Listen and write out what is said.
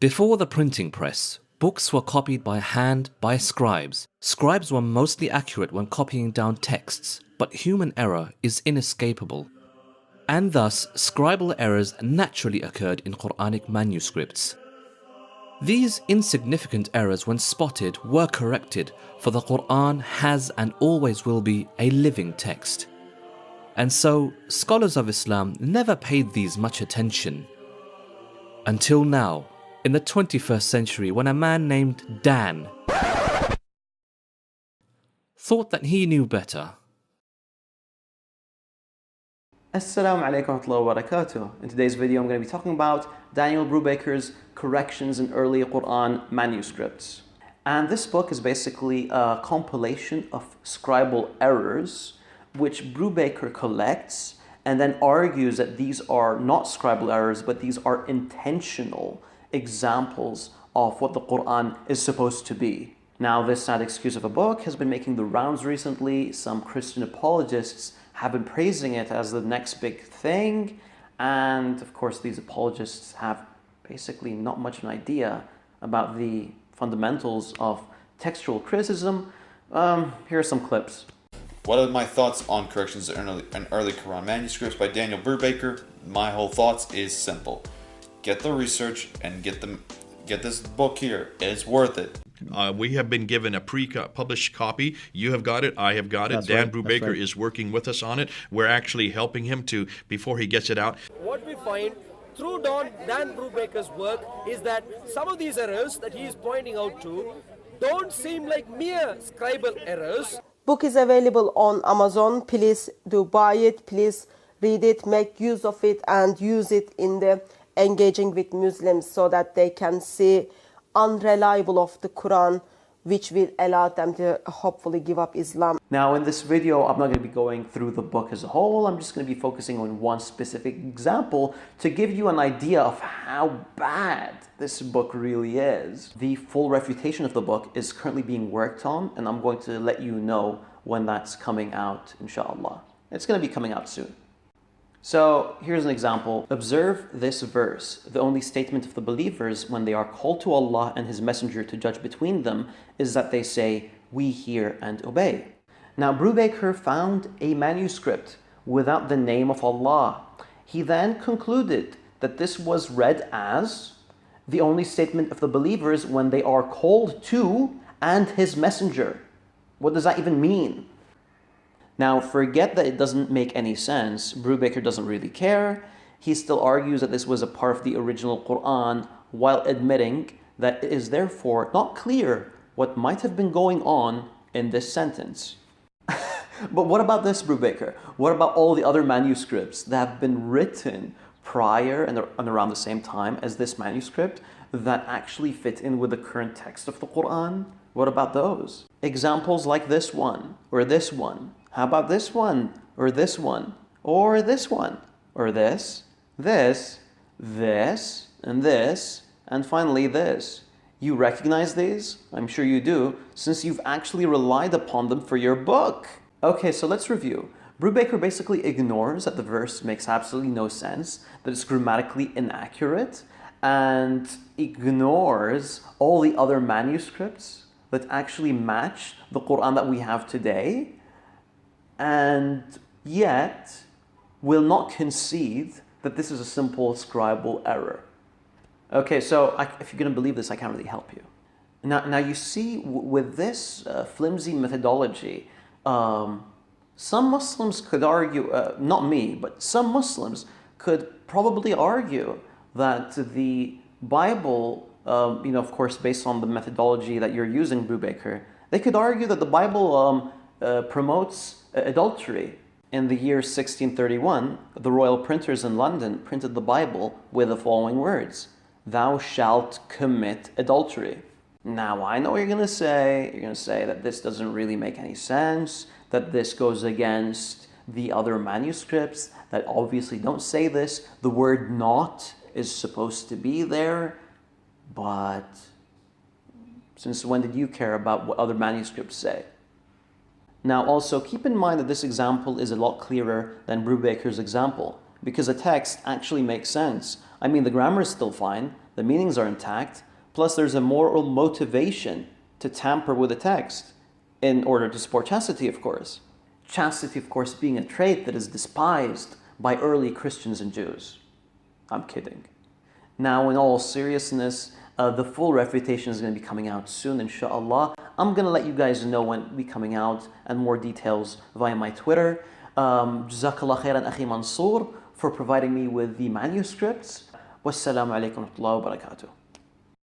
Before the printing press, books were copied by hand by scribes. Scribes were mostly accurate when copying down texts, but human error is inescapable. And thus, scribal errors naturally occurred in Quranic manuscripts. These insignificant errors, when spotted, were corrected, for the Quran has and always will be a living text. And so, scholars of Islam never paid these much attention. Until now, in the 21st century, when a man named Dan thought that he knew better. Assalamu alaikum wa rahmatullahi wa barakatuh. In today's video, I'm going to be talking about Dan Brubaker's corrections in early Quran manuscripts. And this book is basically a compilation of scribal errors which Brubaker collects and then argues that these are not scribal errors, but these are intentional examples of what the Quran is supposed to be. Now, this sad excuse of a book has been making the rounds recently. Some Christian apologists have been praising it as the next big thing. And of course, these apologists have basically not much of an idea about the fundamentals of textual criticism. Here are some clips. What are my thoughts on corrections in early Quran manuscripts by Daniel Brubaker? My whole thoughts is simple. Get the research and get this book here. It's worth it. We have been given a pre-published copy. You have got it. I have got it. That's Dan right. Brubaker is working with us on it. We're actually helping him to before he gets it out. What we find through Dan Brubaker's work is that some of these errors that he is pointing out to don't seem like mere scribal errors. Book is available on Amazon. Please do buy it. Please read it, make use of it, and use it in the engaging with Muslims so that they can see unreliable of the Quran, which will allow them to hopefully give up Islam. Now, in this video, I'm not going to be going through the book as a whole. I'm just going to be focusing on one specific example to give you an idea of how bad this book really is. The full refutation of the book is currently being worked on, and I'm going to let you know when that's coming out, inshallah. It's going to be coming out soon. So here's an example. Observe this verse. The only statement of the believers when they are called to Allah and His Messenger to judge between them is that they say, "We hear and obey." Now, Brubaker found a manuscript without the name of Allah. He then concluded that this was read as the only statement of the believers when they are called to and His Messenger. What does that even mean? Now, forget that it doesn't make any sense. Brubaker doesn't really care. He still argues that this was a part of the original Quran while admitting that it is therefore not clear what might have been going on in this sentence. But what about this, Brubaker? What about all the other manuscripts that have been written prior and around the same time as this manuscript that actually fit in with the current text of the Quran? What about those? Examples like this one, or this one. How about this one, or this one, or this one, or this, and finally this. You recognize these? I'm sure you do, since you've actually relied upon them for your book. Okay, so let's review. Brubaker basically ignores that the verse makes absolutely no sense, that it's grammatically inaccurate, and ignores all the other manuscripts that actually match the Quran that we have today, and yet will not concede that this is a simple scribal error. Okay, so if you're going to believe this, I can't really help you. Now you see, with this flimsy methodology, some Muslims could argue, not me, but some Muslims could probably argue that the Bible, of course, based on the methodology that you're using, Brubaker, they could argue that the Bible promotes adultery. In the year 1631, the royal printers in London printed the Bible with the following words: "Thou shalt commit adultery." Now, I know what you're going to say. You're going to say that this doesn't really make any sense, that this goes against the other manuscripts that obviously don't say this. The word "not" is supposed to be there, but since when did you care about what other manuscripts say? Now, also keep in mind that this example is a lot clearer than Brubaker's example, because the text actually makes sense. I mean, the grammar is still fine, the meanings are intact, plus there's a moral motivation to tamper with the text in order to support chastity, of course. Chastity, of course, being a trait that is despised by early Christians and Jews. I'm kidding. Now, in all seriousness, the full refutation is going to be coming out soon, inshallah. I'm going to let you guys know when it'll be coming out and more details via my Twitter. Jazakallah khairan Akhi Mansoor for providing me with the manuscripts. Wassalamu alaikum wa rahmatullahi wa barakatuh.